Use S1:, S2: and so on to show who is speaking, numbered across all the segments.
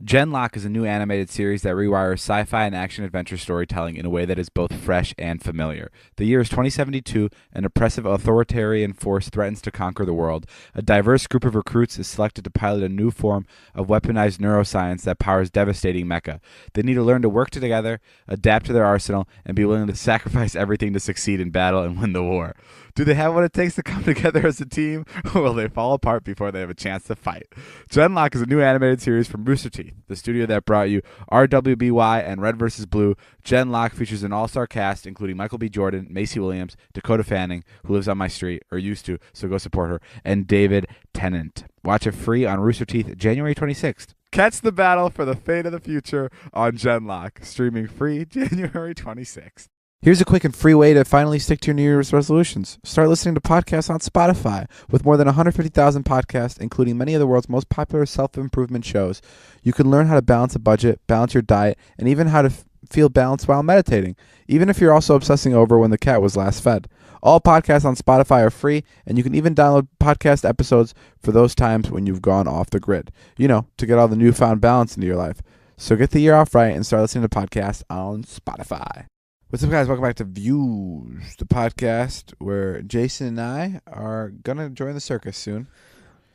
S1: Genlock is a new animated series that rewires sci-fi and action-adventure storytelling in a way that is both fresh and familiar. The year is 2072. An oppressive authoritarian force threatens to conquer the world. A diverse group of recruits is selected to pilot a new form of weaponized neuroscience that powers devastating mecha. They need to learn to work together, adapt to their arsenal, and be willing to sacrifice everything to succeed in battle and win the war. Do they have what it takes to come together as a team, or will they fall apart before they have a chance to fight? Genlock is a new animated series from Rooster Teeth, the studio that brought you RWBY and Red vs. Blue. Genlock features an all-star cast, including Michael B. Jordan, Macy Williams, Dakota Fanning, who lives on my street, or used to, so go support her, and David Tennant. Watch it free on Rooster Teeth January 26th. Catch the battle for the fate of the future on Genlock, streaming free January 26th. Here's a quick and free way to finally stick to your New Year's resolutions. Start listening to podcasts on Spotify. With more than 150,000 podcasts, including many of the world's most popular self-improvement shows, you can learn how to balance a budget, balance your diet, and even how to feel balanced while meditating, even if you're also obsessing over when the cat was last fed. All podcasts on Spotify are free, and you can even download podcast episodes for those times when you've gone off the grid, to get all the newfound balance into your life. So get the year off right and start listening to podcasts on Spotify. What's up, guys? Welcome back to Views, the podcast where Jason and I are going to join the circus soon.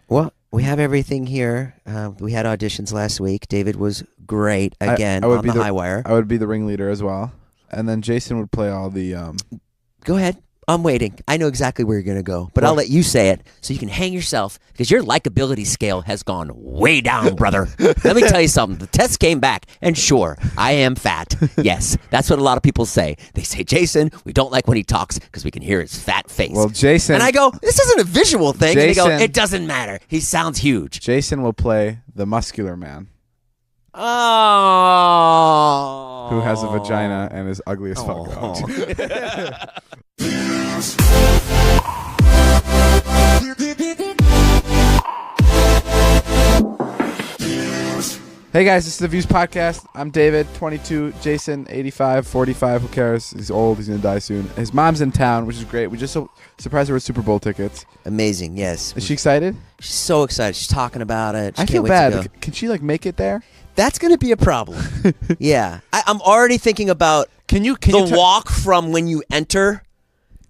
S2: Well, we have everything here. We had auditions last week. David was great again on the high wire.
S1: I would be the ringleader as well. And then Jason would play all the...
S2: Go ahead. I'm waiting. I know exactly where you're going to go, but I'll let you say it so you can hang yourself, because your likability scale has gone way down, brother. Let me tell you something. The test came back, and sure, I am fat. Yes, that's what a lot of people say. They say, Jason, we don't like when he talks because we can hear his fat face.
S1: Well, Jason... And
S2: I go, this isn't a visual thing. Jason, and they go, it doesn't matter. He sounds huge.
S1: Jason will play the muscular man.
S2: Oh.
S1: Who has a vagina and is ugly as fuck. Hey guys, this is the Views Podcast. I'm David, 22, Jason, 85, 45, who cares? He's old, he's gonna die soon. His mom's in town, which is great. We just surprised her with Super Bowl tickets.
S2: Amazing, yes.
S1: Is she excited?
S2: She's so excited. She's talking about it. She
S1: I feel bad. Can she make it there?
S2: That's going to be a problem. Yeah. I'm already thinking about the walk from when you enter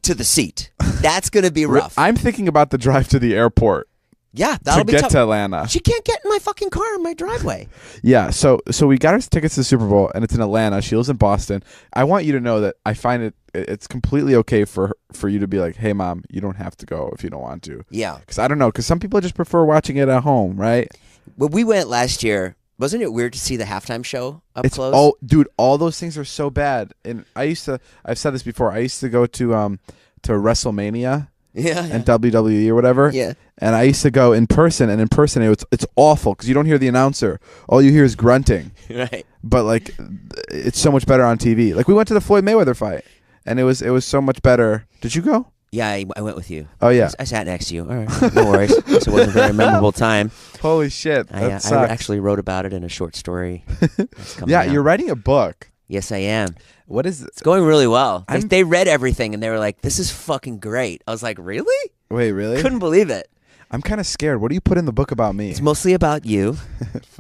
S2: to the seat. That's going to be rough.
S1: I'm thinking about the drive to the airport.
S2: Yeah, that'll be tough.
S1: To get to Atlanta.
S2: She can't get in my fucking car in my driveway.
S1: Yeah, so we got her tickets to the Super Bowl, and it's in Atlanta. She lives in Boston. I want you to know that I find it's completely okay for you to be like, hey, Mom, you don't have to go if you don't want to.
S2: Yeah.
S1: Because I don't know, because some people just prefer watching it at home, right?
S2: Well, we went last year. Wasn't it weird to see the halftime show up close?
S1: Oh, dude, all those things are so bad. And I've said this before. I used to go to WrestleMania.
S2: Yeah.
S1: And WWE or whatever.
S2: Yeah.
S1: And I used to go in person, and in person it's awful because you don't hear the announcer. All you hear is grunting.
S2: Right.
S1: But it's so much better on TV. We went to the Floyd Mayweather fight, and it was so much better. Did you go?
S2: Yeah, I went with you.
S1: Oh yeah.
S2: I sat next to you. All right, no worries. So it wasn't a very memorable time.
S1: Holy shit!
S2: I actually wrote about it in a short story.
S1: Yeah, you're writing a book.
S2: Yes, I am.
S1: What is it?
S2: It's going really well. They read everything, and they were like, this is fucking great. I was like, really?
S1: Wait, really?
S2: Couldn't believe it.
S1: I'm kind of scared. What do you put in the book about me?
S2: It's mostly about you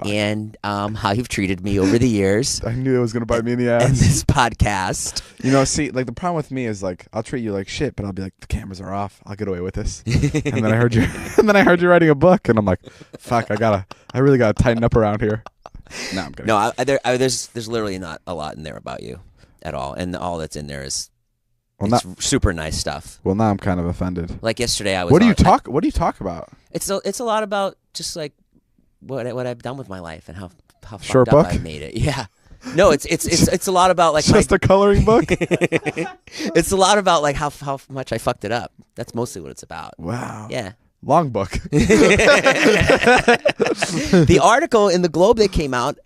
S2: and how you've treated me over the years.
S1: I knew it was going to bite me in the ass.
S2: And this podcast.
S1: See, the problem with me is I'll treat you like shit, but I'll be like, the cameras are off. I'll get away with this. And then I heard you writing a book, and I'm like, fuck, I really gotta tighten up around here. No, I'm kidding.
S2: No, there's literally not a lot in there about you at all, and all that's in there is super nice stuff.
S1: Well, now I'm kind of offended.
S2: Like yesterday, I was.
S1: What do you talk about?
S2: It's a lot about just what I've done with my life and how
S1: Short
S2: fucked up
S1: book?
S2: I made it. Yeah. No, it's a lot about
S1: just a coloring book.
S2: It's a lot about how much I fucked it up. That's mostly what it's about.
S1: Wow.
S2: Yeah.
S1: Long book.
S2: The article in the Globe that came out,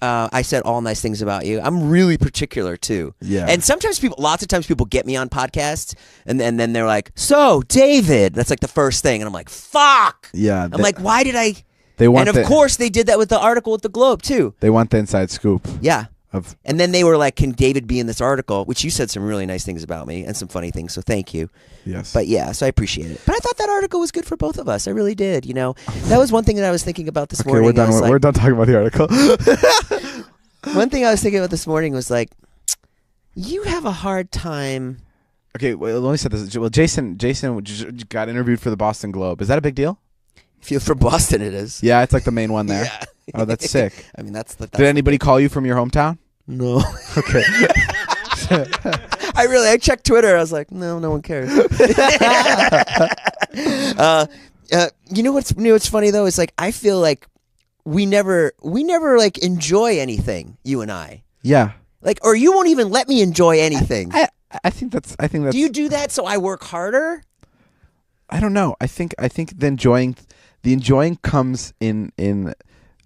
S2: I said all nice things about you. I'm really particular too.
S1: Yeah.
S2: And lots of times people get me on podcasts, and then they're like, "So, David," that's the first thing, and I'm like, "Fuck."
S1: Yeah.
S2: I'm like, why did I?
S1: They want.
S2: And of course, they did that with the article with the Globe too.
S1: They want the inside scoop.
S2: Yeah. And then they were like, "Can David be in this article?" Which you said some really nice things about me and some funny things. So thank you.
S1: Yes.
S2: But yeah, so I appreciate it. But I thought that article was good for both of us. I really did. That was one thing that I was thinking about this morning.
S1: We're done. We're done talking about the article.
S2: One thing I was thinking about this morning was like, you have a hard time.
S1: Okay, well, let me say this. Well, Jason got interviewed for the Boston Globe. Is that a big deal?
S2: If you're from Boston, it is.
S1: Yeah, it's like the main one there.
S2: Yeah.
S1: Oh, that's sick.
S2: I mean, that's
S1: Did anybody call you from your hometown?
S2: No.
S1: Okay.
S2: I checked Twitter. I was like, no one cares. You know what's funny though? It's like I feel like we never like enjoy anything. You and I.
S1: Yeah.
S2: Like, or you won't even let me enjoy anything.
S1: I think that's.
S2: Do you do that so I work harder?
S1: I don't know. I think the enjoying comes in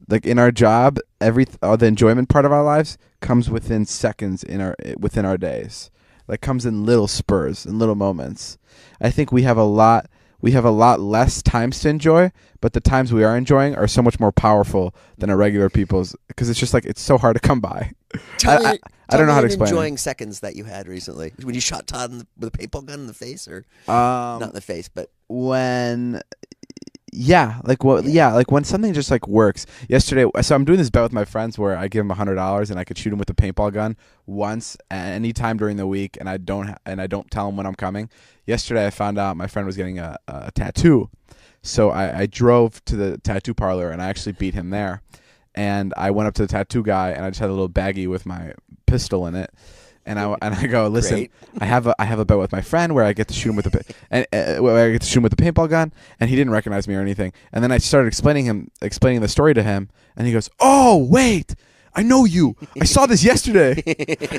S1: like in our job. The enjoyment part of our lives comes within seconds within our days. Like comes in little spurs and little moments. I think we have a lot less times to enjoy, but the times we are enjoying are so much more powerful than a regular people's, because it's just like it's so hard to come by. I don't know how to explain
S2: enjoying
S1: it.
S2: Seconds that you had recently when you shot Todd with a paintball gun in the face, or not in the face, but
S1: when. Yeah, like when something just like works. Yesterday, so I'm doing this bet with my friends where I give them $100 and I could shoot them with a paintball gun once any time during the week, and I don't tell them when I'm coming. Yesterday, I found out my friend was getting a tattoo, so I drove to the tattoo parlor and I actually beat him there, and I went up to the tattoo guy and I just had a little baggie with my pistol in it. And I go, listen,
S2: Great.
S1: I have a bet with my friend where I get to shoot him with where I get to shoot him with the paintball gun, and he didn't recognize me or anything. And then I started explaining the story to him, and he goes, "Oh wait, I know you. I saw this yesterday."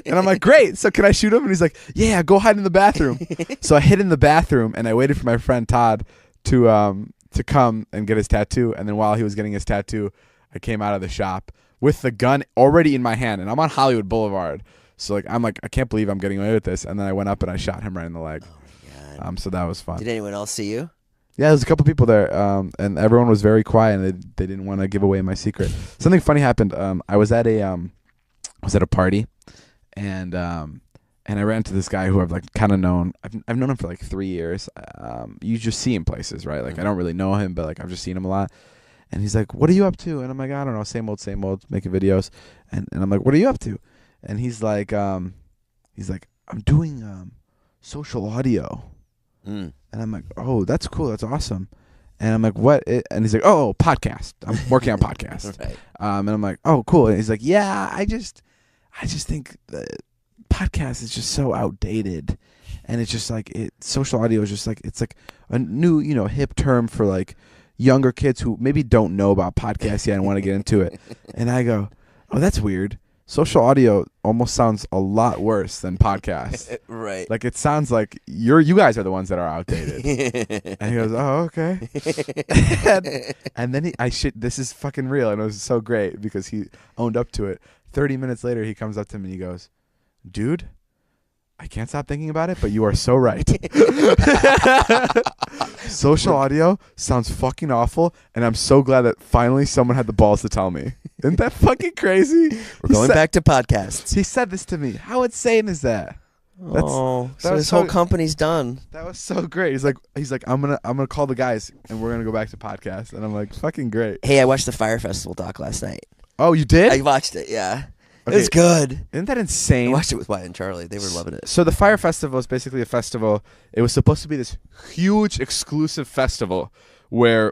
S1: And I'm like, "Great. So can I shoot him?" And he's like, "Yeah, go hide in the bathroom." So I hid in the bathroom and I waited for my friend Todd to come and get his tattoo. And then while he was getting his tattoo, I came out of the shop with the gun already in my hand, and I'm on Hollywood Boulevard. So I'm like, I can't believe I'm getting away with this. And then I went up and I shot him right in the leg.
S2: Oh my God.
S1: So that was fun.
S2: Did anyone else see you?
S1: Yeah, there was a couple people there, and everyone was very quiet, and they didn't want to give away my secret. Something funny happened. I was at a party, and I ran into this guy who I've like kind of known. I've known him for like 3 years. You just see him places, right? Like I don't really know him, but like I've just seen him a lot. And he's like, "What are you up to?" And I'm like, "I don't know, same old, making videos." And I'm like, "What are you up to?" And he's like, "I'm doing social audio."
S2: Mm.
S1: And I'm like, "Oh, that's cool. That's awesome." And I'm like, "What?" And he's like, "Oh, podcast. I'm working on podcast."
S2: Right.
S1: And I'm like, "Oh, cool." And he's like, "Yeah, I just think the podcast is just so outdated, and it's just like social audio is just like it's like a new hip term for like younger kids who maybe don't know about podcasts yet and want to get into it." And I go, "Oh, that's weird. Social audio almost sounds a lot worse than podcasts."
S2: Right.
S1: Like it sounds like you guys are the ones that are outdated. And he goes, "Oh, okay." and then this is fucking real, and it was so great because he owned up to it. 30 minutes later, he comes up to me and he goes, "Dude, I can't stop thinking about it, but you are so right. Social audio sounds fucking awful, and I'm so glad that finally someone had the balls to tell me." Isn't that fucking crazy?
S2: We're going back to podcasts.
S1: He said this to me. How insane is that?
S2: So his whole company's done.
S1: That was so great. He's like, I'm gonna call the guys and we're gonna go back to podcast. And I'm like, fucking great.
S2: Hey, I watched the Fyre Festival doc last night.
S1: Oh, you did?
S2: I watched it. Yeah,
S1: Okay.
S2: it was good.
S1: Isn't that
S2: I
S1: insane?
S2: watched it with Wyatt and Charlie. They were loving it.
S1: So the Fyre Festival is basically a festival. It was supposed to be this huge exclusive festival where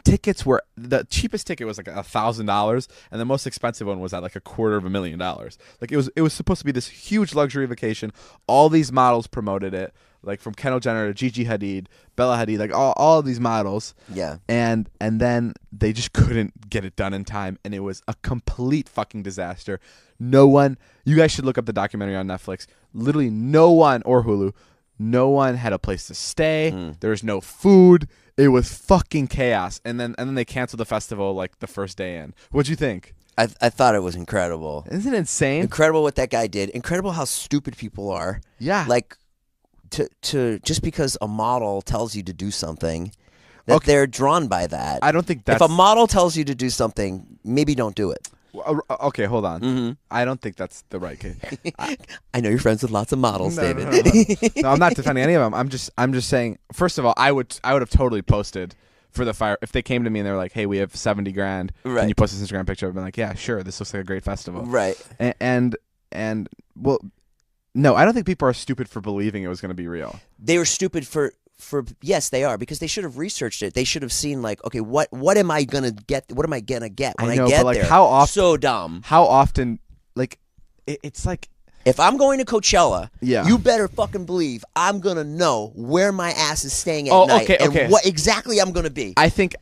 S1: tickets were, the cheapest ticket was like $1,000, and the most expensive one was at like $250,000. Like it was supposed to be this huge luxury vacation. All these models promoted it, like from Kendall Jenner to Gigi Hadid, Bella Hadid, like all of these models.
S2: Yeah.
S1: And then they just couldn't get it done in time, and it was a complete fucking disaster. No one, you guys should look up the documentary on Netflix. Literally no one, or Hulu, no one had a place to stay. There was no food. It was fucking chaos. And then they canceled the festival like the first day in. What'd you think?
S2: I thought it was incredible.
S1: Isn't it insane?
S2: Incredible what that guy did. Incredible how stupid people are.
S1: Yeah.
S2: Like to just because a model tells you to do something, that they're drawn by that.
S1: I don't think that's...
S2: If a model tells you to do something, maybe don't do it.
S1: Okay, hold on.
S2: Mhm.
S1: I don't think that's the right case.
S2: I know you're friends with lots of models,
S1: No,
S2: David.
S1: no, I'm not defending any of them. I'm just saying. First of all, I would have totally posted for the Fyre if they came to me and they were like, "Hey, we have 70 grand. Can
S2: Right.
S1: you post this Instagram picture?" I've been like, "Yeah, sure. This looks like a great festival."
S2: Right.
S1: And well, no, I don't think people are stupid for believing it was going to be real.
S2: They were stupid for yes, they are, because they should have researched it. They should have seen, like, okay, what am I gonna get? What am I gonna get when
S1: I know,
S2: get
S1: but like
S2: there?
S1: how often?
S2: So dumb.
S1: How often? Like, it's like.
S2: If I'm going to Coachella,
S1: Yeah.
S2: you better fucking believe I'm gonna know where my ass is staying at
S1: Oh,
S2: night
S1: okay,
S2: and
S1: okay.
S2: what exactly I'm gonna be.
S1: I think.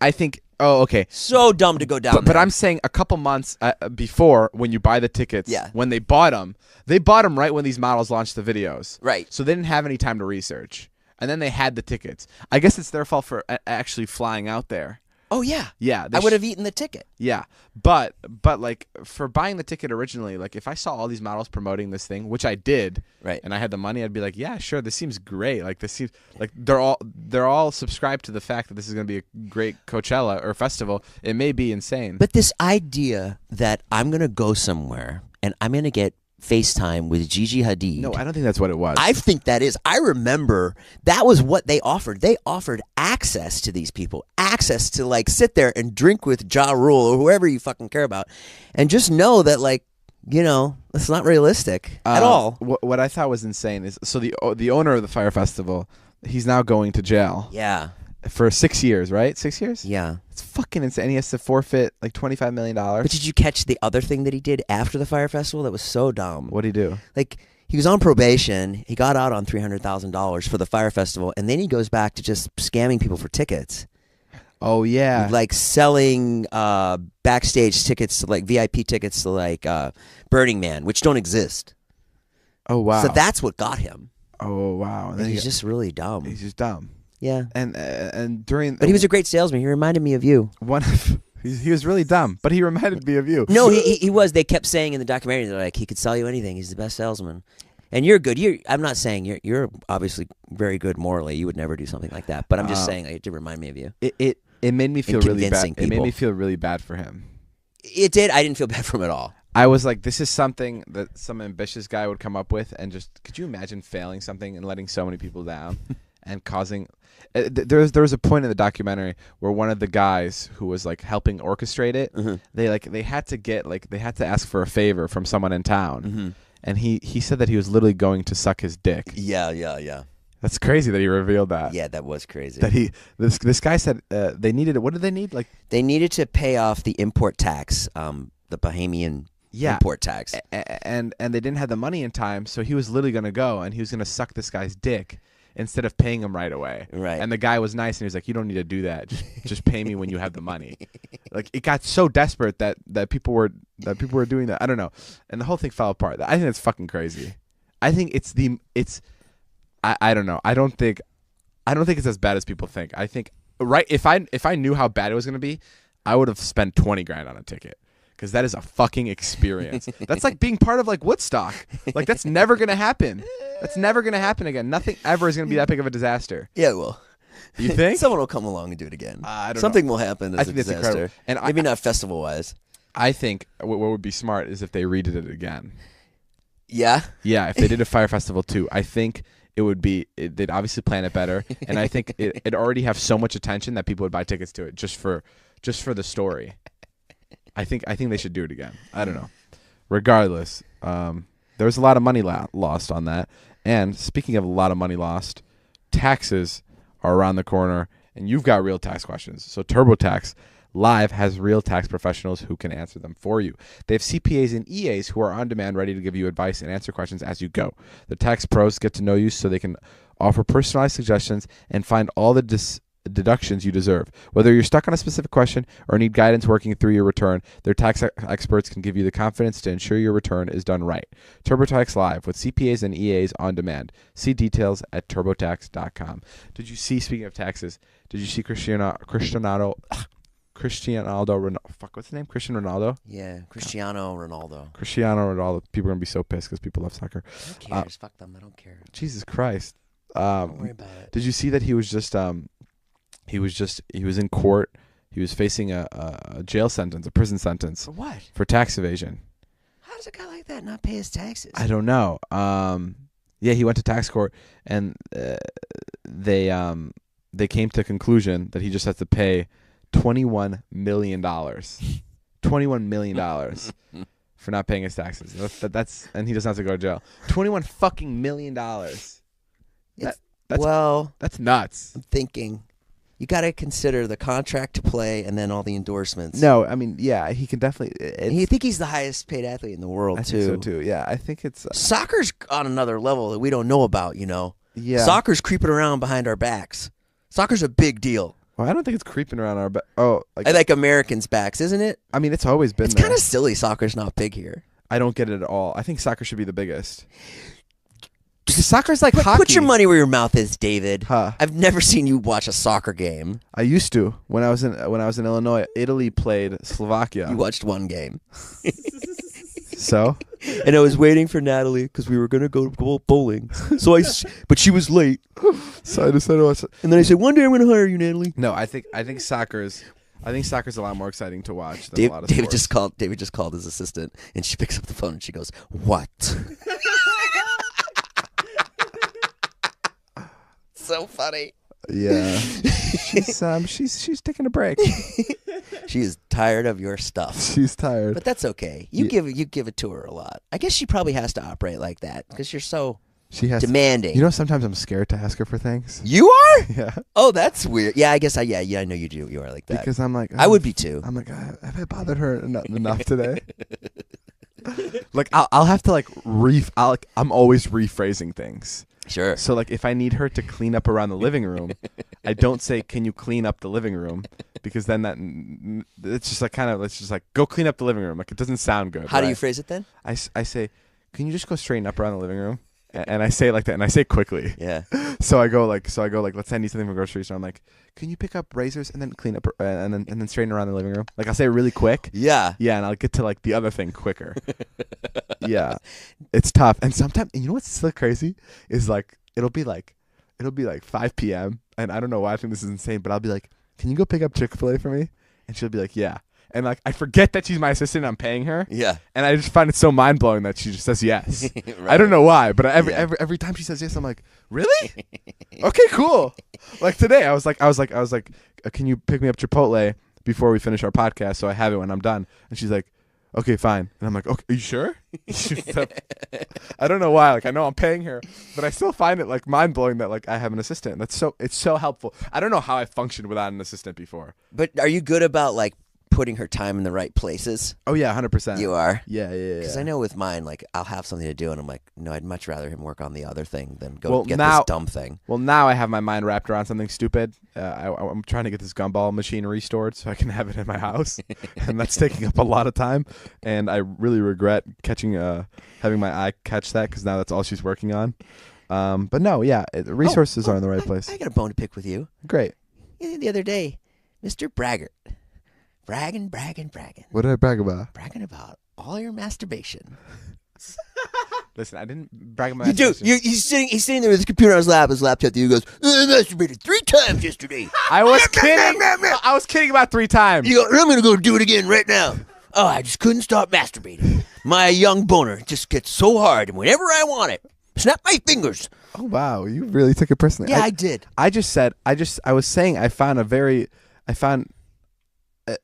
S1: Oh, okay.
S2: So dumb to go down.
S1: But I'm saying a couple months before, when you buy the tickets,
S2: Yeah.
S1: when they bought them right when these models launched the videos.
S2: Right.
S1: So they didn't have any time to research. And then they had the tickets. I guess it's their fault for actually flying out there.
S2: Oh yeah.
S1: Yeah.
S2: I would have eaten the ticket.
S1: Yeah. But like for buying the ticket originally, like if I saw all these models promoting this thing, which I did,
S2: Right.
S1: and I had the money, I'd be like, yeah, sure, this seems great. Like this seems like they're all subscribed to the fact that this is going to be a great Coachella or festival. It may be insane.
S2: But this idea that I'm gonna go somewhere and I'm gonna get FaceTime with Gigi Hadid.
S1: No, I don't think that's what it was.
S2: I think that is. I remember that was what they offered. They offered access to these people, access to like sit there and drink with Ja Rule or whoever you fucking care about, and just know that, like, you know, it's not realistic at all.
S1: What I thought was insane is so the owner of the Fyre Festival, he's now going to jail
S2: Yeah,
S1: for 6 years, right? 6 years?
S2: yeah.
S1: It's fucking insane. He has to forfeit like $25 million.
S2: But did you catch the other thing that he did after the Fyre Festival? That was so dumb.
S1: What'd he do?
S2: Like, he was on probation. He got out on $300,000 for the Fyre Festival, and then he goes back to just scamming people for tickets.
S1: Oh yeah,
S2: Like selling backstage tickets to, like, VIP tickets to, like, Burning Man, which don't exist.
S1: oh wow.
S2: So that's what got him.
S1: oh wow. And then
S2: He's just really dumb.
S1: he's just dumb.
S2: Yeah.
S1: And during
S2: But he was a great salesman. He reminded me of you.
S1: one of he was really dumb, but he reminded me of you.
S2: No, he was. They kept saying in the documentary, they're like, he could sell you anything. He's the best salesman. And you're good. I'm not saying you're obviously very good morally. You would never do something like that. But I'm just saying, it did remind me of you.
S1: It made me feel really bad.
S2: convincing
S1: It made
S2: people.
S1: me feel really bad for him.
S2: It did. I didn't feel bad for him at all.
S1: I was like, this is something that some ambitious guy would come up with, and just could you imagine failing something and letting so many people down and causing there was a point in the documentary where one of the guys who was like helping orchestrate it, they had to ask for a favor from someone in town, and he said that he was literally going to suck his dick.
S2: Yeah.
S1: That's crazy that he revealed that.
S2: Yeah, that was crazy.
S1: That this guy said they needed it. What did they need? Like
S2: They needed to pay off the import tax, the Bahamian import tax.
S1: and they didn't have the money in time, so he was literally going to go and he was going to suck this guy's dick instead of paying him right away.
S2: Right.
S1: And the guy was nice and he was like, "You don't need to do that. Just pay me when you have the money." Like it got so desperate that people were doing that. I don't know. And the whole thing fell apart. I think it's fucking crazy. I think I don't know. I don't think it's as bad as people think. I think if I knew how bad it was going to be, I would have spent 20 grand on a ticket. Because that is a fucking experience. That's like being part of like Woodstock. Like that's never gonna happen. That's never gonna happen again. Nothing ever is gonna be that big of a disaster.
S2: Yeah, well.
S1: You think?
S2: Someone will come along and do it again.
S1: I don't
S2: Something
S1: know.
S2: will happen as
S1: I
S2: a
S1: think that's
S2: disaster.
S1: incredible. And
S2: maybe not festival-wise.
S1: I think what would be smart is if they redid it again.
S2: Yeah?
S1: Yeah, if they did a Fyre Festival too, I think it would be. They'd obviously plan it better, and I think it'd already have so much attention that people would buy tickets to it just for the story. I think they should do it again. I don't know. Regardless, there was a lot of money lost on that. And speaking of a lot of money lost, taxes are around the corner, and you've got real tax questions. So TurboTax Live has real tax professionals who can answer them for you. They have CPAs and EAs who are on demand, ready to give you advice and answer questions as you go. The tax pros get to know you so they can offer personalized suggestions and find all the deductions you deserve. Whether you're stuck on a specific question or need guidance working through your return, their tax experts can give you the confidence to ensure your return is done right. TurboTax Live with CPAs and EAs on demand. See details at turbotax.com. Did you see, speaking of taxes, did you see Cristiano Ronaldo? Fuck, what's his name? Cristiano Ronaldo?
S2: Yeah, Cristiano Ronaldo.
S1: Cristiano Ronaldo. People are going to be so pissed because people love soccer.
S2: Who cares? Fuck them. I don't care.
S1: Jesus Christ.
S2: Don't worry about it.
S1: Did you see that he was just he was in court He was facing a jail sentence, a prison sentence.
S2: For what?
S1: For tax evasion.
S2: How does a guy like that not pay his taxes?
S1: I don't know. Yeah, he went to tax court, and they came to the conclusion that he just has to pay $21 million. $21 million for not paying his taxes. That's and he doesn't have to go to jail. $21 fucking million. That's nuts.
S2: I'm thinking you got to consider the contract to play and then all the endorsements.
S1: No, I mean, yeah, he can definitely.
S2: You think he's the highest paid athlete in the world,
S1: I
S2: too.
S1: think so, too. Yeah, I think it's...
S2: Soccer's on another level that we don't know about, you know.
S1: Yeah.
S2: Soccer's creeping around behind our backs. Soccer's a big deal.
S1: Well, I don't think it's creeping around our back. Oh,
S2: I like Americans' backs, isn't it?
S1: I mean, it's always been
S2: It's
S1: there.
S2: kind of silly soccer's not big here.
S1: I don't get it at all. I think soccer should be the biggest. Because soccer's like hockey.
S2: Put your money where your mouth is, David.
S1: Huh.
S2: I've never seen you watch a soccer game.
S1: I used to when I was in Illinois. Italy played Slovakia.
S2: You watched one game.
S1: So?
S2: And I was waiting for Natalie because we were going to go bowling. But she was late.
S1: So I decided to watch it.
S2: And then I said, one day I'm going to hire you, Natalie.
S1: No, I think soccer's a lot more exciting to watch than a lot of
S2: David
S1: sports.
S2: just called his assistant, and she picks up the phone and she goes, "What?" So funny.
S1: Yeah. she's taking a break.
S2: She is tired of your stuff.
S1: She's tired.
S2: But that's okay. You give it to her a lot. I guess she probably has to operate like that because you're so demanding.
S1: You know, sometimes I'm scared to ask her for things.
S2: You are?
S1: Yeah.
S2: Oh, that's weird. Yeah, I guess I know you do. You are like that.
S1: Because I'm like,
S2: I would be too.
S1: I'm like, have I bothered her enough today? Like I'll have to I'm always rephrasing things.
S2: Sure.
S1: So like if I need her to clean up around the living room, I don't say, "Can you clean up the living room?" Because then it's just like let's just like go clean up the living room. Like it doesn't sound good.
S2: How do you phrase it then?
S1: I say, "Can you just go straighten up around the living room?" And I say it like that, and I say it quickly.
S2: Yeah.
S1: So I go like, let's say I need something from the grocery store. I'm like, "Can you pick up razors and then clean up and then straighten around the living room?" Like I'll say it really quick.
S2: Yeah.
S1: Yeah, and I'll get to like the other thing quicker. Yeah, it's tough. And sometimes, and you know what's so crazy is like it'll be like 5 p.m. and I don't know why I think this is insane, but I'll be like, "Can you go pick up Chick-fil-A for me?" And she'll be like, "Yeah." And like I forget that she's my assistant and I'm paying her.
S2: Yeah.
S1: And I just find it so mind blowing that she just says yes.
S2: Right.
S1: I don't know why, but every time she says yes, I'm like, "Really? Okay, cool." Like today, I was like, "Can you pick me up Chipotle before we finish our podcast so I have it when I'm done?" And she's like, "Okay, fine." And I'm like, "Okay, are you sure?" I don't know why. Like I know I'm paying her, but I still find it like mind blowing that like I have an assistant. It's so helpful. I don't know how I functioned without an assistant before.
S2: But are you good about like putting her time in the right places?
S1: Oh yeah, 100%.
S2: You are?
S1: Yeah.
S2: Because I know with mine, like I'll have something to do and I'm like, no, I'd much rather him work on the other thing than go get this dumb thing.
S1: Well, now I have my mind wrapped around something stupid. I'm trying to get this gumball machine restored so I can have it in my house, and that's taking up a lot of time. And I really regret having my eye catch that because now that's all she's working on. But no, yeah, resources are in the right place.
S2: I got a bone to pick with you.
S1: Great.
S2: The other day, Mr. Braggart. Bragging.
S1: What did I brag about?
S2: Bragging about all your masturbation.
S1: Listen, I didn't brag about
S2: you
S1: masturbation.
S2: do. He's sitting there with his computer on his lap, his laptop. He goes, I masturbated 3 times yesterday.
S1: I was kidding. I was kidding about 3 times.
S2: You go, I'm going to go do it again right now. Oh, I just couldn't stop masturbating. My young boner just gets so hard, and whenever I want it, snap my fingers.
S1: Oh, wow. You really took it personally.
S2: Yeah, I did.
S1: I was saying I found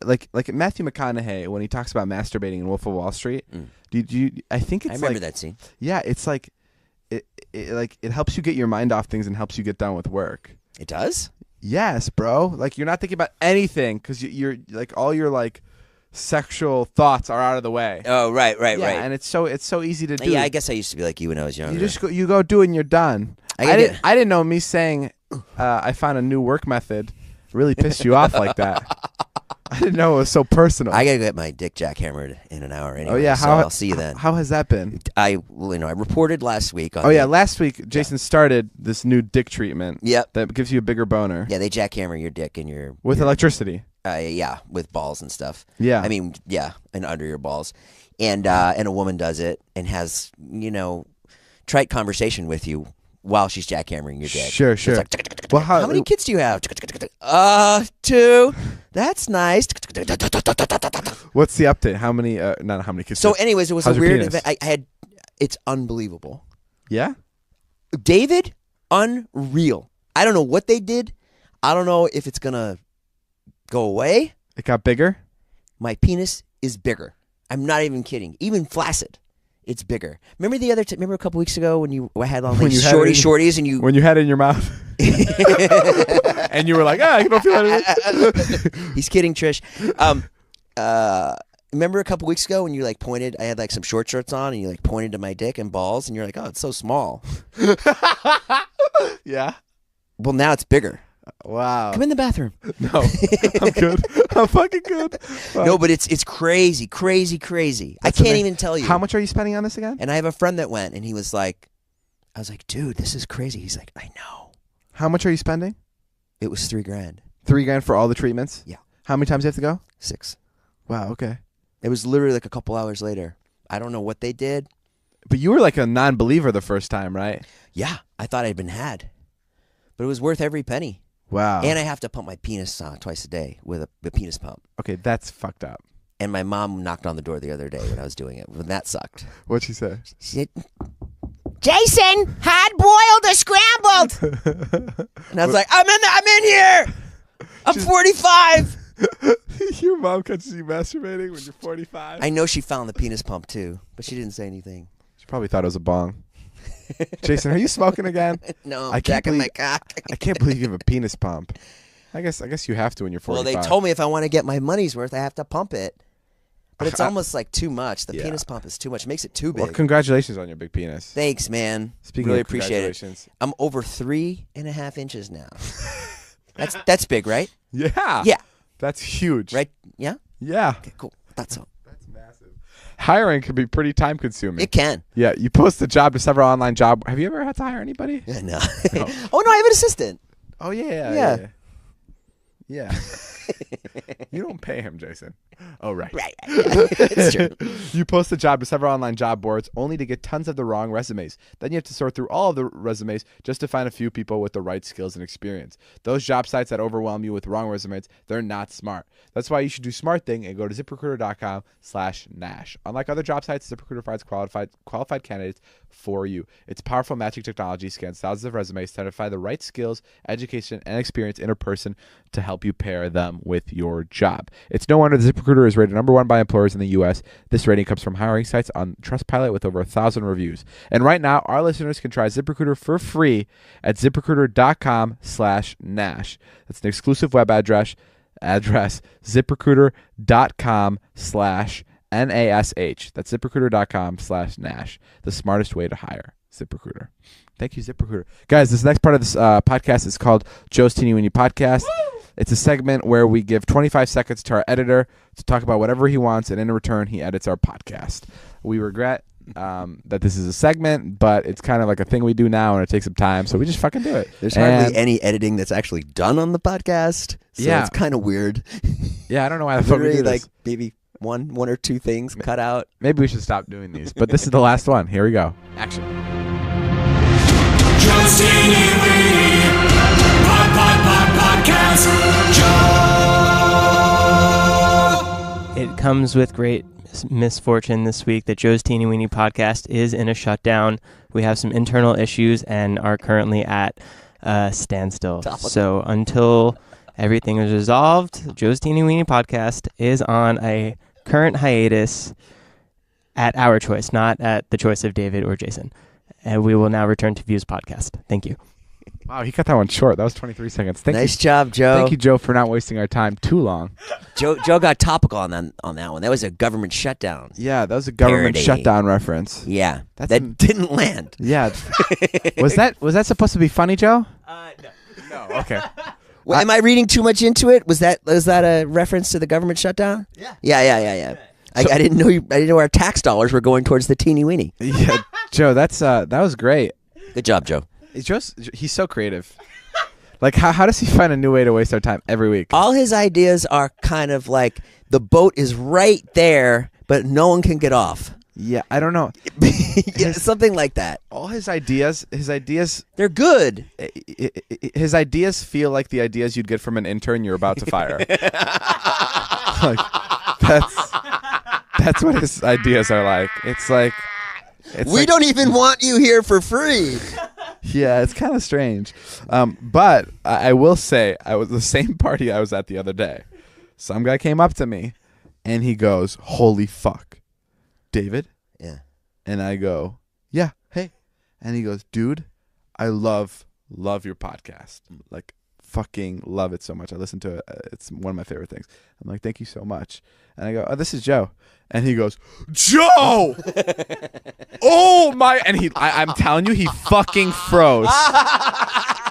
S1: like Matthew McConaughey when he talks about masturbating in Wolf of Wall Street. I think it's
S2: I remember that scene.
S1: Yeah, it's like it helps you get your mind off things and helps you get done with work.
S2: It does?
S1: Yes, bro. Like you're not thinking about anything because you're like all your like sexual thoughts are out of the way.
S2: Oh, right.
S1: Yeah, and it's so easy to do.
S2: Yeah, I guess I used to be like you when I was younger.
S1: You go do it and you're done. I didn't know me saying I found a new work method really pissed you off like that. I didn't know it was so personal.
S2: I gotta get my dick jackhammered in an hour anyway.
S1: Oh yeah,
S2: so I'll see you then.
S1: How has that been?
S2: I reported last week.
S1: Last week Jason started this new dick treatment.
S2: Yep.
S1: That gives you a bigger boner.
S2: Yeah, they jackhammer your dick and your
S1: electricity.
S2: Yeah, with balls and stuff.
S1: Yeah.
S2: I mean, yeah, and under your balls, and a woman does it and has trite conversation with you while she's jackhammering your dick.
S1: Sure.
S2: So it's like,
S3: Well,
S2: How many kids do you have? 2. That's nice.
S3: What's the update? How many? Not how many kids.
S2: So, anyways, it was
S3: How's
S2: a
S3: your
S2: weird
S3: penis?
S2: event. I had. It's unbelievable.
S3: Yeah.
S2: David, unreal. I don't know what they did. I don't know if it's gonna go away.
S3: It got bigger.
S2: My penis is bigger. I'm not even kidding. Even flaccid, it's bigger. Remember the other? Remember a couple weeks ago when you had on
S3: When
S2: these
S3: you had it in-
S2: shorties and you.
S3: When you had it in your mouth, and you were like, I don't feel anything.
S2: He's kidding, Trish. Remember a couple weeks ago when you like pointed? I had like some short shorts on, and you like pointed to my dick and balls, and you're like, "Oh, it's so small."
S3: Yeah.
S2: Well, now it's bigger.
S3: Wow.
S2: Come in the bathroom.
S3: No, I'm good. I'm fucking good.
S2: No, but it's crazy. I can't even tell you.
S3: How much are you spending on this again?
S2: And I have a friend that went, and he was like, I was like, dude, this is crazy. He's like, I know.
S3: How much are you spending?
S2: It was $3,000.
S3: $3,000 for all the treatments?
S2: Yeah.
S3: How many times do you have to go?
S2: 6.
S3: Wow, okay.
S2: It was literally like a couple hours later. I don't know what they did.
S3: But you were like a non-believer the first time, right?
S2: Yeah, I thought I'd been had. But it was worth every penny.
S3: Wow.
S2: And I have to pump my penis twice a day with a penis pump.
S3: Okay, that's fucked up.
S2: And my mom knocked on the door the other day when I was doing it. And that sucked.
S3: What'd she say?
S2: She said, Jason, hard-boiled or scrambled? And I was like, I'm in here. I'm 45.
S3: Your mom catches you masturbating when you're 45?
S2: I know she found the penis pump too, but she didn't say anything.
S3: She probably thought it was a bong. Jason, are you smoking again?
S2: No,
S3: I
S2: I'm
S3: can't
S2: jacking my
S3: believe-
S2: cock.
S3: I can't believe you have a penis pump. I guess you have to when you're 45.
S2: Well, they told me if I want to get my money's worth, I have to pump it. But it's
S3: I-
S2: almost like too much. The
S3: Yeah.
S2: penis pump is too much. It makes it too big.
S3: Well, congratulations on your big penis.
S2: Thanks, man.
S3: Speaking
S2: really
S3: of
S2: appreciate it.
S3: congratulations.
S2: I'm over 3.5 inches now. That's big, right?
S3: Yeah.
S2: Yeah.
S3: That's huge.
S2: Right? Yeah.
S3: Yeah.
S2: Okay, cool. That's all.
S3: That's massive. Hiring can be pretty time consuming.
S2: It can.
S3: Yeah, you post a job to several online job. Have you ever had to hire anybody?
S2: Yeah, no.
S3: No.
S2: Oh no, I have an assistant.
S3: Oh yeah.
S2: Yeah.
S3: Yeah. You don't pay him, Jason. Oh right.
S2: Right. Yeah. It's true.
S3: You post a job to several online job boards only to get tons of the wrong resumes. Then you have to sort through all of the resumes just to find a few people with the right skills and experience. Those job sites that overwhelm you with wrong resumes, they're not smart. That's why you should do smart thing and go to ZipRecruiter.com/Nash. Unlike other job sites, ZipRecruiter finds qualified candidates for you. Its powerful matching technology scans thousands of resumes to identify the right skills, education, and experience in a person to help you pair them with your job. It's no wonder ZipRecruiter is rated #1 by employers in the U.S. This rating comes from hiring sites on Trustpilot with over 1,000 reviews. And right now, our listeners can try ZipRecruiter for free at ZipRecruiter.com/Nash. That's an exclusive web address, ZipRecruiter.com/NASH. That's ZipRecruiter.com/Nash. The smartest way to hire. ZipRecruiter. Thank you, ZipRecruiter. Guys, this next part of this podcast is called Joe's Teeny Weeny Podcast. Woo! It's a segment where we give 25 seconds to our editor to talk about whatever he wants, and in return, he edits our podcast. We regret that this is a segment, but it's kind of like a thing we do now, and it takes some time, so we just fucking do it.
S2: There's hardly any editing that's actually done on the podcast. So
S3: Yeah.
S2: it's kind of weird.
S3: Yeah, I don't know why the fuck we do
S2: Literally,
S3: this.
S2: like maybe one or two things cut out.
S3: Maybe we should stop doing these, but this is the last one. Here we go. Action.
S4: Joe's Teeny Weeny Podcast. Joe.
S5: It comes with great misfortune this week that Joe's Teeny Weeny Podcast is in a shutdown. We have some internal issues and are currently at a standstill.
S2: Topical.
S5: So until everything is resolved, Joe's Teeny Weeny Podcast is on a current hiatus at our choice, not at the choice of David or Jason. And we will now return to Views Podcast. Thank you.
S3: Wow, he cut that one short. That was 23 seconds.
S2: Nice job, Joe.
S3: Thank you, Joe, for not wasting our time too long.
S2: Joe got topical on that one. That was a government shutdown.
S3: Yeah, that was a government
S2: Parody.
S3: shutdown reference.
S2: Yeah,
S3: That's
S2: that didn't land.
S3: Yeah. Was that supposed to be funny, Joe?
S2: No.
S3: No. Okay.
S2: Well, am I reading too much into it? Was that a reference to the government shutdown? Yeah. Yeah. I didn't know. I didn't know our tax dollars were going towards the teeny weeny.
S3: Yeah, Joe, that was great.
S2: Good job, Joe.
S3: He's so creative. Like, how does he find a new way to waste our time every week?
S2: All his ideas are kind of like the boat is right there, but no one can get off.
S3: Yeah, I don't know.
S2: Yeah, something like that.
S3: All his ideas,
S2: They're good.
S3: his ideas feel like the ideas you'd get from an intern you're about to fire. Like, that's what his ideas are like. It's like
S2: We don't even want you here for free.
S3: Yeah, it's kind of strange. But I will say, I was the same party I was at the other day. Some guy came up to me, and he goes, "Holy fuck, David."
S2: Yeah.
S3: And I go, "Yeah, hey." And he goes, "Dude, I love your podcast. Like, fucking love it so much. I listen to it. It's one of my favorite things." I'm like, "Thank you so much." And I go, "Oh, this is Joe." And he goes, "Joe!" Oh my! And I'm telling you, he fucking froze.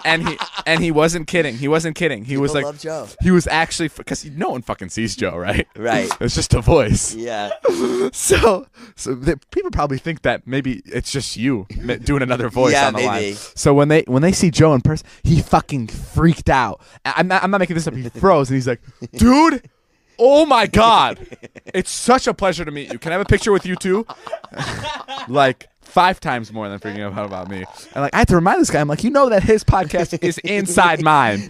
S3: And he wasn't kidding. He wasn't kidding. He was like,
S2: love Joe.
S3: He was actually, because no one fucking sees Joe, right?
S2: Right.
S3: It's just a voice.
S2: Yeah.
S3: So people probably think that maybe it's just you doing another voice on the
S2: maybe.
S3: line. So when they see Joe in person, he fucking freaked out. I'm not making this up. He froze and he's like, "Dude, oh my God, it's such a pleasure to meet you. Can I have a picture with you too?" Like 5 times more than freaking out about me. And like I had to remind this guy, I'm like, you know that his podcast is inside mine.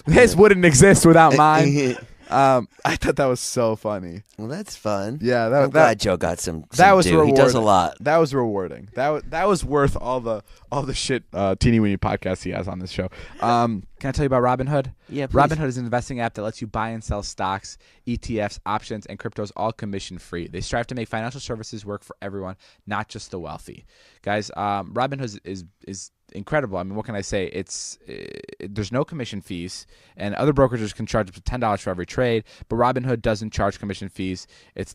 S3: His wouldn't exist without mine. I thought that was so funny.
S2: Well, that's fun.
S3: Yeah,
S2: I'm glad Joe got some
S3: that was
S2: due.
S3: rewarding.
S2: He does a lot.
S3: That was rewarding. That was worth all the shit teeny weeny podcasts he has on this show. Can I tell you about Robinhood?
S2: Yeah, please.
S3: Robinhood is an investing app that lets you buy and sell stocks, ETFs, options, and cryptos all commission free. They strive to make financial services work for everyone, not just the wealthy. Guys, Robinhood is incredible. I mean, what can I say? There's no commission fees, and other brokerages can charge up to $10 for every trade, but Robinhood doesn't charge commission fees. It's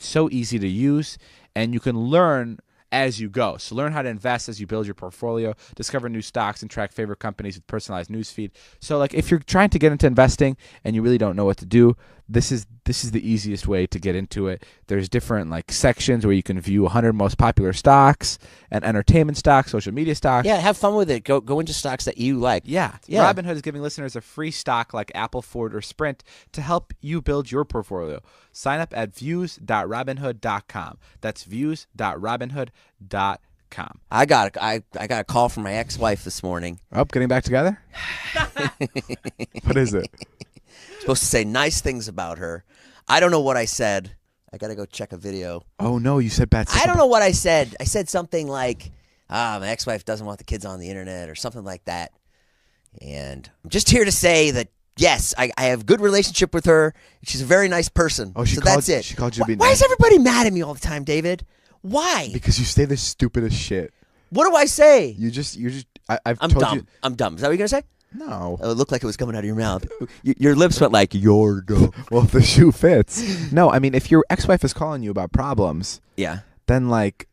S3: so easy to use, and you can learn as you go. So learn how to invest as you build your portfolio, discover new stocks, and track favorite companies with personalized newsfeed. So like if you're trying to get into investing and you really don't know what to do, this is the easiest way to get into it. There's different like sections where you can view 100 most popular stocks and entertainment stocks, social media stocks.
S2: Yeah, have fun with it. Go into stocks that you like.
S3: Yeah. Robinhood is giving listeners a free stock like Apple, Ford, or Sprint to help you build your portfolio. Sign up at views.robinhood.com. That's views.robinhood.com.
S2: I got a call from my ex-wife this morning.
S3: Oh, getting back together? What is it?
S2: Supposed to say nice things about her. I don't know what I said. I got to go check a video.
S3: Oh, no, you said bad stuff.
S2: I don't know what I said. I said something like, my ex-wife doesn't want the kids on the internet or something like that. And I'm just here to say that, yes, I have a good relationship with her. She's a very nice person.
S3: Oh,
S2: that's it.
S3: She called you to be
S2: Why
S3: nice.
S2: is everybody mad at me all the time, David? Why?
S3: Because you say the stupidest shit.
S2: What do I say?
S3: I've
S2: I'm
S3: told
S2: dumb.
S3: you.
S2: I'm dumb. Is that what you're going to say?
S3: No.
S2: Oh, it looked like it was coming out of your mouth. Your lips went like, you're dumb.
S3: Well, if the shoe fits. No, I mean, if your ex-wife is calling you about problems,
S2: Yeah.
S3: then like,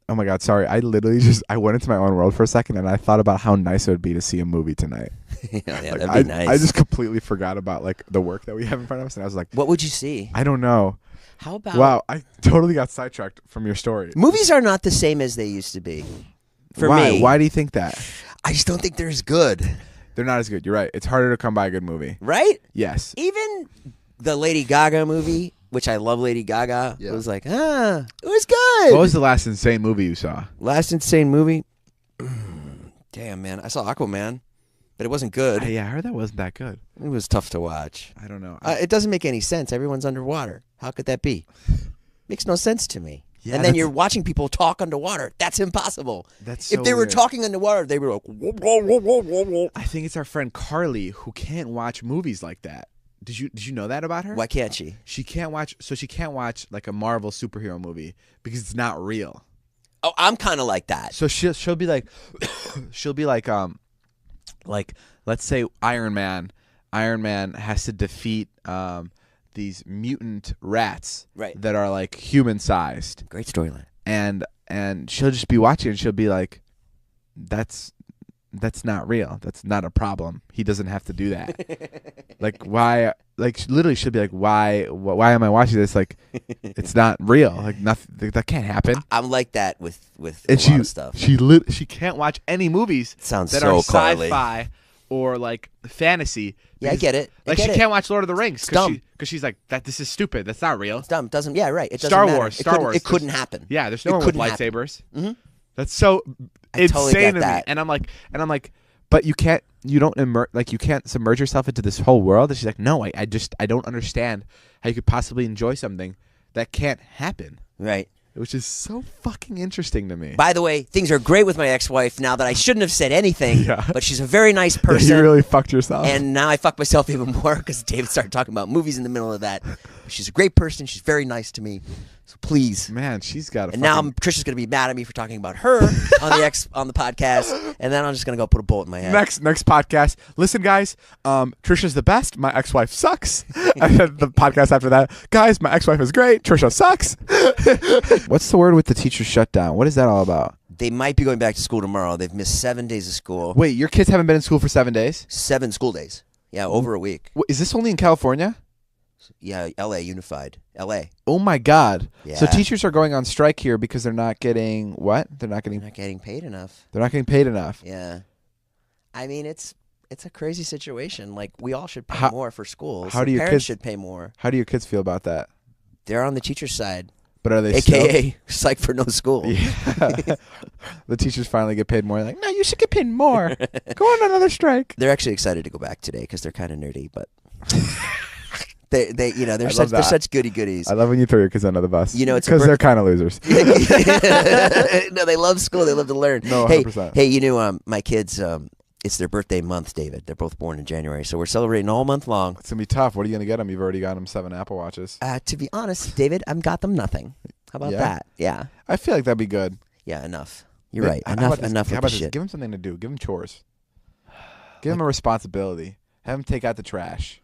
S3: oh my God, sorry. I literally I went into my own world for a second and I thought about how nice it would be to see a movie tonight.
S2: Yeah,
S3: Like,
S2: that'd be nice.
S3: I just completely forgot about like the work that we have in front of us, and I was like,
S2: What would you see?
S3: I don't know.
S2: How about...
S3: Wow, I totally got sidetracked from your story.
S2: Movies are not the same as they used to be. For
S3: Why?
S2: me.
S3: Why do you think that?
S2: I just don't think they're as good.
S3: They're not as good. You're right. It's harder to come by a good movie.
S2: Right?
S3: Yes.
S2: Even the Lady Gaga movie, which I love Lady Gaga,
S3: Yeah.
S2: it was like, it was good.
S3: What was the last insane movie you saw?
S2: Last insane movie? Damn, man. I saw Aquaman, but it wasn't good.
S3: Yeah, I heard that wasn't that good.
S2: It was tough to watch.
S3: I don't know.
S2: It doesn't make any sense. Everyone's underwater. How could that be? Makes no sense to me.
S3: Yeah,
S2: and then
S3: that's-
S2: you're watching people talk underwater. That's impossible.
S3: That's
S2: if
S3: so
S2: they were
S3: weird.
S2: talking underwater, they were like, whoa, whoa, whoa, whoa, whoa, whoa.
S3: I think it's our friend Carly who can't watch movies like that. Did you know that about her?
S2: Why can't she?
S3: She can't watch like a Marvel superhero movie because it's not real.
S2: Oh, I'm kind of like that.
S3: So she'll be like let's say Iron Man has to defeat these mutant rats
S2: Right.
S3: that are like human sized,
S2: Great storyline.
S3: and she'll just be watching and she'll be like, that's not real. That's not a problem. He doesn't have to do that. Like why? Like literally, she'll be like, why am I watching this? Like it's not real. Like nothing. That can't happen.
S2: I'm like that with
S3: And
S2: a lot of stuff.
S3: she can't watch any movies
S2: Sounds
S3: that
S2: so
S3: are
S2: Carly.
S3: sci-fi or like fantasy.
S2: Yeah, I get it.
S3: Like she can't watch Lord of the Rings
S2: dumb.
S3: because she's like that. This is stupid. That's not real.
S2: It's dumb. Doesn't. Yeah, right. It doesn't
S3: Star
S2: matter.
S3: Wars. Star Wars.
S2: It couldn't happen.
S3: Yeah, there's no one with lightsabers.
S2: Mm-hmm.
S3: That's so
S2: I totally
S3: insane
S2: get
S3: to me.
S2: that.
S3: And I'm like, but you can't. You don't you can't submerge yourself into this whole world. And she's like, no, I don't understand how you could possibly enjoy something that can't happen.
S2: Right.
S3: Which is so fucking interesting to me.
S2: By the way, things are great with my ex-wife now that I shouldn't have said anything,
S3: Yeah.
S2: but she's a very nice person.
S3: You really fucked yourself.
S2: And now I fuck myself even more because David started talking about movies in the middle of that. She's a great person. She's very nice to me. So please.
S3: Man, she's got a
S2: And now Trisha's going to be mad at me for talking about her on the podcast. And then I'm just going to go put a bullet in my head.
S3: Next podcast. Listen, guys, Trisha's the best. My ex-wife sucks. And then the podcast after that, guys, my ex-wife is great. Trisha sucks. What's the word with the teacher shutdown? What is that all about?
S2: They might be going back to school tomorrow. They've missed 7 days of school.
S3: Wait, your kids haven't been in school for 7 days?
S2: 7 school days. Yeah, over a week.
S3: Is this only in California?
S2: Yeah, LA Unified. LA.
S3: Oh my God!
S2: Yeah.
S3: So teachers are going on strike here because they're not getting what? They're not
S2: They're not getting paid enough.
S3: paid enough.
S2: Yeah. I mean, it's a crazy situation. Like, we all should pay
S3: How-
S2: more for schools.
S3: how do your
S2: parents
S3: kids-
S2: should pay more.
S3: How do your kids feel about that?
S2: They're on the teacher's side.
S3: But are they
S2: AKA psych for no school.
S3: Yeah. The teachers finally get paid more. Like, no, you should get paid more. Go on another strike.
S2: They're actually excited to go back today because they're kind of nerdy, but they're
S3: love
S2: they're
S3: that.
S2: such goody goodies.
S3: I love when you throw your kids under the bus.
S2: You know, it's a
S3: because they're kind of losers.
S2: No, they love school. They love to learn.
S3: No,
S2: hey,
S3: 100%.
S2: hey, you know, my kids, it's their birthday month, David. They're both born in January, so we're celebrating all month long.
S3: It's gonna be tough. What are you gonna get them? You've already got them 7 Apple Watches.
S2: To be honest, David, I've got them nothing. How about
S3: Yeah?
S2: that? Yeah,
S3: I feel like that'd be good.
S2: yeah, enough. You're right.
S3: How
S2: Enough
S3: about this?
S2: with
S3: How
S2: the
S3: about this?
S2: shit.
S3: Give them something to do. Give them chores. Give them a responsibility. Have them take out the trash.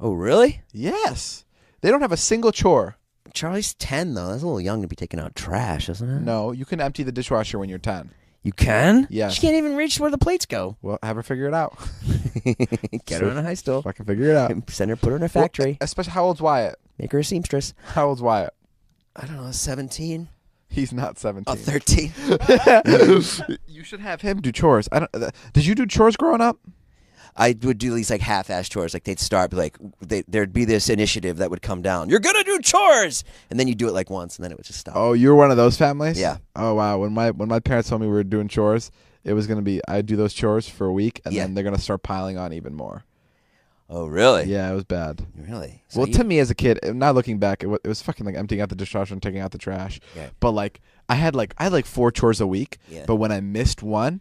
S2: Oh, really?
S3: Yes. They don't have a single chore.
S2: Charlie's 10 though. That's a little young to be taking out trash, isn't it?
S3: No, you can empty the dishwasher when you're 10.
S2: You can?
S3: Yes.
S2: She can't even reach where the plates go.
S3: Well, have her figure it out.
S2: Get her in a high stool.
S3: Fucking figure it out.
S2: Send her, put her in a factory.
S3: Well, especially, how old's Wyatt?
S2: Make her a seamstress.
S3: How old's Wyatt?
S2: I don't know, 17?
S3: He's not 17.
S2: Oh, 13.
S3: You should have him do chores. I don't. Did you do chores growing up?
S2: I would do these like half-ass chores. Like they'd start like there'd be this initiative that would come down. You're gonna do chores, and then you do it like once, and then it would just stop.
S3: Oh, you were one of those families?
S2: Yeah.
S3: Oh wow. When my parents told me we were doing chores, it was gonna be I'd do those chores for a week, and
S2: Yeah.
S3: then they're gonna start piling on even more.
S2: Oh, really?
S3: Yeah, it was bad.
S2: Really? So
S3: Well,
S2: you-
S3: to me as a kid, not looking back, it was fucking like emptying out the dishwasher and taking out the trash.
S2: Yeah.
S3: But like I had like 4 chores a week.
S2: Yeah.
S3: But when I missed one,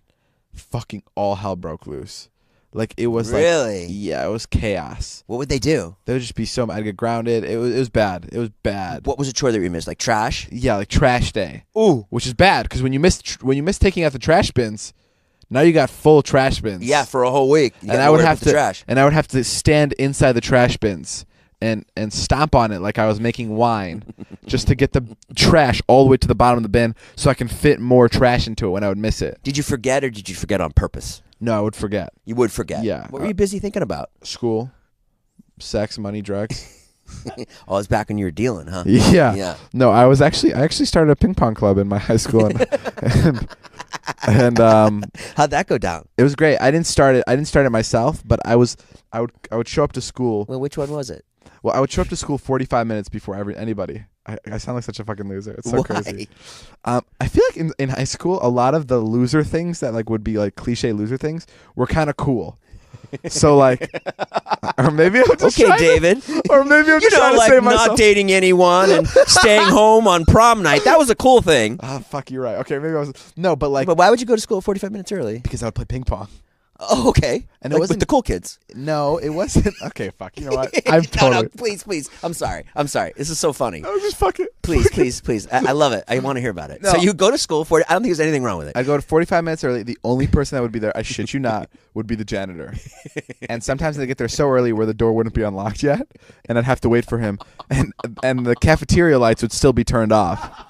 S3: fucking all hell broke loose. Like it was
S2: Really?
S3: like it was chaos.
S2: What would they do?
S3: There would just be so I'd get grounded. It was bad. It was bad.
S2: What was a chore that you missed? Like trash?
S3: Yeah, like trash day.
S2: Ooh.
S3: Which is bad because when you miss taking out the trash bins, now you got full trash bins.
S2: Yeah, for a whole week. You
S3: and
S2: got
S3: I would
S2: nowhere to
S3: have
S2: put the
S3: to
S2: trash.
S3: and I would have to stand inside the trash bins and stomp on it like I was making wine just to get the trash all the way to the bottom of the bin so I can fit more trash into it when I would miss it.
S2: Did you forget, or did you forget on purpose?
S3: No, I would forget.
S2: You would forget.
S3: Yeah.
S2: What were you busy thinking about?
S3: School, sex, money, drugs.
S2: Oh, it's back when you were dealing, huh?
S3: Yeah.
S2: Yeah.
S3: No, I actually started a ping pong club in my high school and
S2: How'd that go down?
S3: it was great. I didn't start it myself, but I would show up to school.
S2: Well, which one was it?
S3: Well, I would show up to school 45 minutes before anybody. I sound like such a fucking loser. It's so
S2: Why?
S3: crazy. I feel like in high school, a lot of the loser things that like would be like cliche loser things were kind of cool. So like, or maybe I'm just
S2: Okay,
S3: trying to-
S2: David.
S3: or maybe I'm
S2: You
S3: just
S2: know,
S3: trying to
S2: like
S3: save
S2: not
S3: myself.
S2: dating anyone and staying home on prom night. That was a cool thing.
S3: Ah, fuck, you're right. Okay, maybe I was no, but like
S2: But why would you go to school 45 minutes early?
S3: because I would play ping pong.
S2: Oh, okay.
S3: And it
S2: Like with
S3: wasn't-
S2: the cool kids.
S3: No, it wasn't. Okay, fuck. You know what? I'm totally.
S2: No, please. I'm sorry. This is so funny.
S3: I was just fucking.
S2: Please. I love it. I want to hear about it.
S3: No.
S2: So you go to school for it. I don't think there's anything wrong with it.
S3: I'd go to 45 minutes early. The only person that would be there, I shit you not, would be the janitor. And sometimes they get there so early where the door wouldn't be unlocked yet, and I'd have to wait for him. And the cafeteria lights would still be turned off.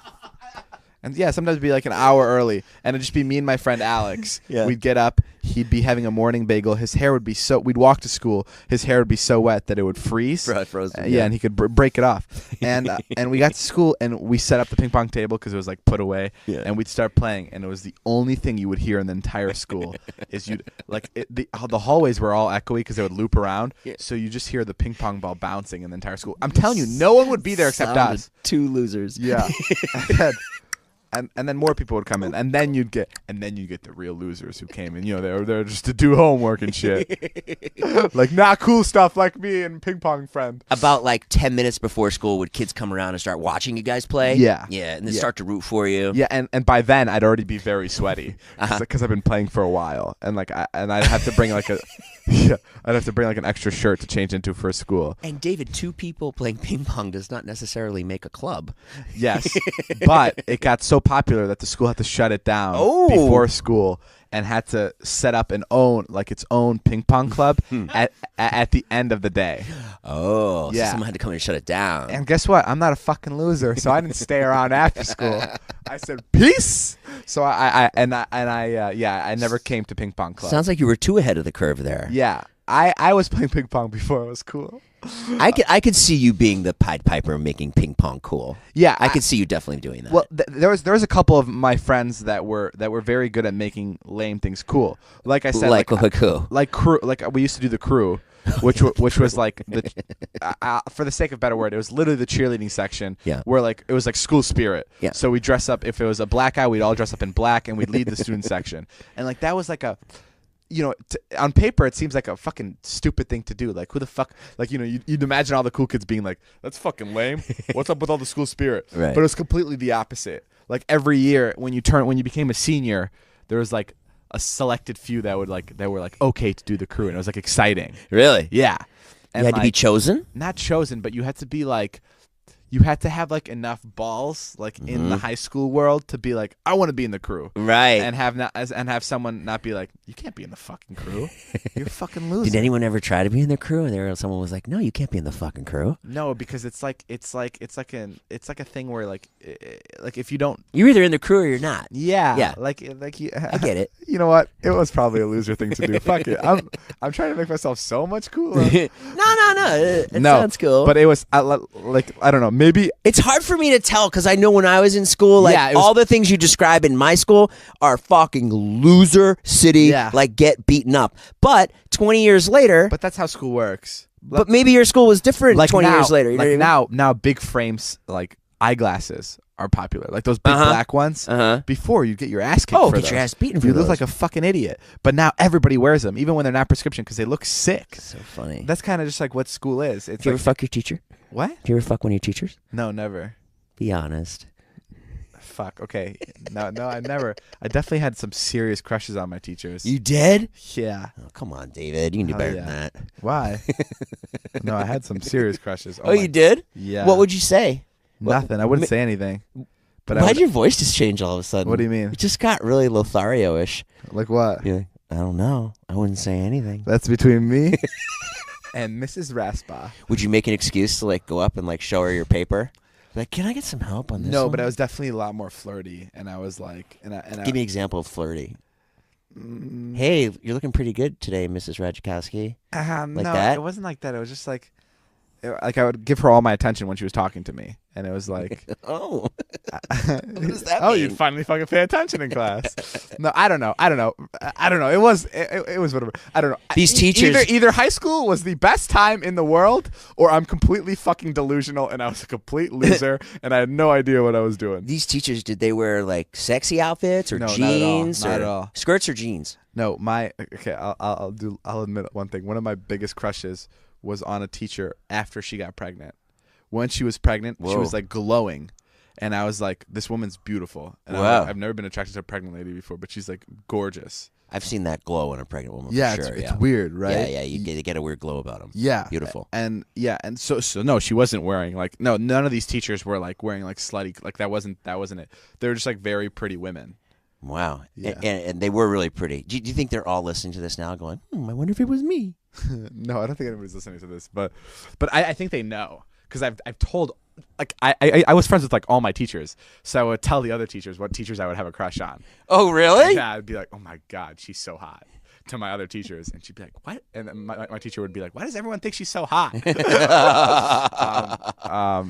S3: And yeah, sometimes it'd be like an hour early, and it'd just be me and my friend Alex.
S2: Yeah.
S3: We'd get up. He'd be having a morning bagel. His hair would be we'd walk to school. His hair would be so wet that it would freeze.
S2: Frozen.
S3: Yeah, and he could break it off. And and we got to school, and we set up the ping pong table because it was like put away.
S2: Yeah.
S3: And we'd start playing, and it was the only thing you would hear in the entire school is the hallways were all echoey because they would loop around.
S2: Yeah.
S3: So you just hear the ping pong ball bouncing in the entire school. I'm telling you, no one would be there except
S2: Sounded
S3: us.
S2: Two losers.
S3: Yeah. And then more people would come in, and then you'd get the real losers who came in. They were there just to do homework and shit, like not cool stuff like me and ping pong friend.
S2: About like 10 minutes before school, would kids come around and start watching you guys play?
S3: Yeah.
S2: Yeah, and they
S3: Yeah.
S2: start to root for you.
S3: Yeah, and by then I'd already be very sweaty
S2: Uh-huh.
S3: because I've been playing for a while, and I'd have to bring like I'd have to bring like an extra shirt to change into for school.
S2: And David, two people playing ping pong does not necessarily make a club.
S3: Yes, but it got so popular that the school had to shut it down
S2: Oh.
S3: before school and had to set up its own ping pong club at the end of the day.
S2: Oh,
S3: Yeah.
S2: so someone had to come in and shut it down.
S3: And guess what? I'm not a fucking loser, so I didn't stay around after school. I said peace. So I never came to ping pong club.
S2: Sounds like you were too ahead of the curve there.
S3: Yeah, I was playing ping pong before it was cool.
S2: I could see you being the Pied Piper making ping pong cool.
S3: Yeah,
S2: I could see you definitely doing that.
S3: Well, there was a couple of my friends that were very good at making lame things cool. Like I said,
S2: like who?
S3: like crew. Like we used to do the crew, which was like the for the sake of a better word, it was literally the cheerleading section.
S2: Yeah.
S3: Where like it was like school spirit.
S2: Yeah.
S3: So we dress up. If it was a black guy, we'd all dress up in black, and we'd lead the student section. And like that was like a. On paper, it seems like a fucking stupid thing to do. Like, who the fuck? Like, you'd imagine all the cool kids being like, "That's fucking lame. What's up with all the school spirit?"
S2: Right.
S3: But it was completely the opposite. Like every year, when you became a senior, there was like a selected few that were like okay to do the crew, and it was like exciting.
S2: Really?
S3: Yeah.
S2: You had to be chosen?
S3: Not chosen, but you had to be like. You had to have like enough balls, like in the high school world, to be like, I want to be in the crew,
S2: Right.
S3: and have someone not be like, you can't be in the fucking crew, you're a fucking loser.
S2: Did anyone ever try to be in the crew and someone was like, "No, you can't be in the fucking crew"?
S3: No, because it's like a thing where like if you don't,
S2: You're either in the crew or you're not.
S3: yeah,
S2: I get it.
S3: You know what? It was probably a loser thing to do. Fuck it. I'm trying to make myself so much cooler.
S2: No. It
S3: No,
S2: sounds cool.
S3: But it was I don't know. Maybe
S2: it's hard for me to tell because I know when I was in school, like
S3: Yeah, it was-
S2: all the things you describe in my school are fucking loser city,
S3: Yeah.
S2: like get beaten up. But 20 years later,
S3: but that's how school works.
S2: but maybe your school was different 20 years later. You know
S3: like
S2: what I mean?
S3: now big frames like eyeglasses are popular, like those big
S2: Uh-huh.
S3: black ones.
S2: Uh-huh.
S3: Before you'd get your ass kicked.
S2: Oh,
S3: for
S2: get
S3: those.
S2: your ass beaten for
S3: You look
S2: those.
S3: like a fucking idiot. But now everybody wears them, even when they're not prescription, because they look sick.
S2: So funny.
S3: That's kind of just like what school is. It's
S2: Do you
S3: like,
S2: ever fuck your teacher?
S3: what?
S2: Do you ever fuck one of your teachers?
S3: No, never.
S2: Be honest.
S3: Fuck. Okay. No, I never. I definitely had some serious crushes on my teachers.
S2: You did?
S3: Yeah.
S2: Oh, come on, David. You can do
S3: Hell
S2: better
S3: yeah.
S2: than that.
S3: Why? No, I had some serious crushes.
S2: Oh,
S3: my-
S2: you did?
S3: Yeah.
S2: What would you say?
S3: Nothing. I wouldn't say anything. But I
S2: Why'd
S3: would,
S2: your voice just change all of a sudden?
S3: What do you mean?
S2: It just got really Lothario-ish.
S3: Like what?
S2: You're like, I don't know. I wouldn't say anything.
S3: That's between me and Mrs. Raspa.
S2: Would you make an excuse to like go up and like show her your paper? Like, can I get some help on this?
S3: No,
S2: one?
S3: but I was definitely a lot more flirty, and I was like,
S2: Give me an example of flirty. Hey, you're looking pretty good today, Mrs. Radzikowski.
S3: like
S2: Like
S3: no,
S2: that?
S3: it wasn't like that. It was just like I would give her all my attention when she was talking to me, and it was like,
S2: Oh, what does that
S3: oh,
S2: mean?
S3: you'd finally fucking pay attention in class. No, I don't know. It was whatever. I don't know.
S2: These teachers-
S3: either high school was the best time in the world, or I'm completely fucking delusional, and I was a complete loser, and I had no idea what I was doing.
S2: These teachers, did they wear like sexy outfits or
S3: No, not at all.
S2: jeans
S3: Not
S2: or
S3: at all.
S2: skirts or jeans?
S3: No, I'll admit one thing. One of my biggest crushes was on a teacher after she got pregnant. When she was pregnant, she
S2: Whoa.
S3: was like glowing, and I was like, "This woman's beautiful." And
S2: Wow.
S3: I've never been attracted to a pregnant lady before, but she's like gorgeous.
S2: I've seen that glow in a pregnant woman.
S3: Yeah,
S2: for sure.
S3: it's weird, right?
S2: Yeah. They get a weird glow about them.
S3: Yeah,
S2: Beautiful.
S3: And so no, she wasn't wearing like none of these teachers were like wearing like slutty, like that wasn't it. They were just like very pretty women.
S2: Wow.
S3: Yeah.
S2: And they were really pretty. Do you think they're all listening to this now going, I wonder if it was me?
S3: No, I don't think anybody's listening to this, but I think they know because I've told
S1: like I was friends with like all my teachers, so I would tell the other teachers what teachers I would have a crush on.
S2: Oh, really?
S1: Yeah, I'd be like, oh my god, she's so hot, to my other teachers, and she'd be like, what? And then my teacher would be like, why does everyone think she's so hot?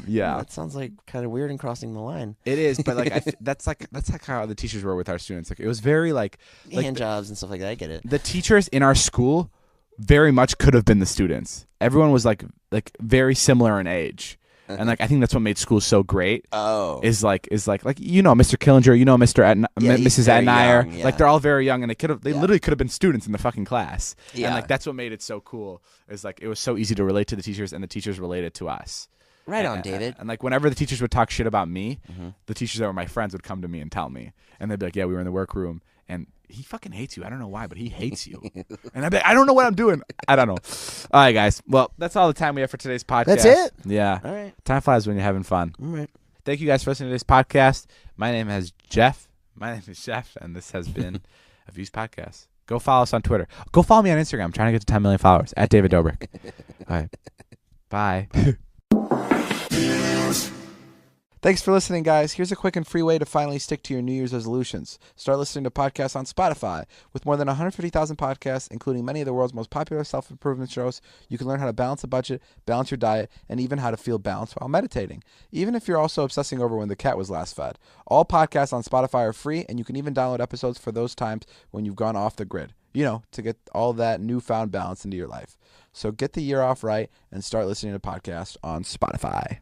S1: Yeah,
S2: That sounds like kind of weird and crossing the line.
S1: it is, but like that's like how the teachers were with our students. Like it was very like
S2: Hand jobs and stuff like that. I get it.
S1: the teachers in our school very much could have been the students. Everyone was like very similar in age. And like I think that's what made school so great.
S2: Oh,
S1: Is like Mr. Killinger, Mrs.
S2: very
S1: Atmeyer.
S2: young, yeah.
S1: Like they're all very young, and they
S2: Yeah.
S1: literally could have been students in the fucking class.
S2: Yeah.
S1: And like that's what made it so cool. Is like it was so easy to relate to the teachers, and the teachers related to us.
S2: right on,
S1: And-
S2: David.
S1: And like whenever the teachers would talk shit about me,
S2: Mm-hmm.
S1: the teachers that were my friends would come to me and tell me, and they'd be like, "Yeah, we were in the workroom, and he fucking hates you. I don't know why, but he hates you." And I'd be like, "I don't know what I'm doing. I don't know." All right, guys. Well, that's all the time we have for today's podcast.
S2: That's it?
S1: Yeah.
S2: All right.
S1: Time flies when you're having fun.
S2: All right.
S1: Thank you guys for listening to this podcast. My name is Jeff, and this has been a Views Podcast. Go follow us on Twitter. Go follow me on Instagram. I'm trying to get to 10 million followers at David Dobrik. All right. Bye. Thanks for listening, guys. Here's a quick and free way to finally stick to your New Year's resolutions. Start listening to podcasts on Spotify. With more than 150,000 podcasts, including many of the world's most popular self-improvement shows, you can learn how to balance a budget, balance your diet, and even how to feel balanced while meditating. Even if you're also obsessing over when the cat was last fed. All podcasts on Spotify are free, and you can even download episodes for those times when you've gone off the grid. To get all that newfound balance into your life. So get the year off right and start listening to podcasts on Spotify.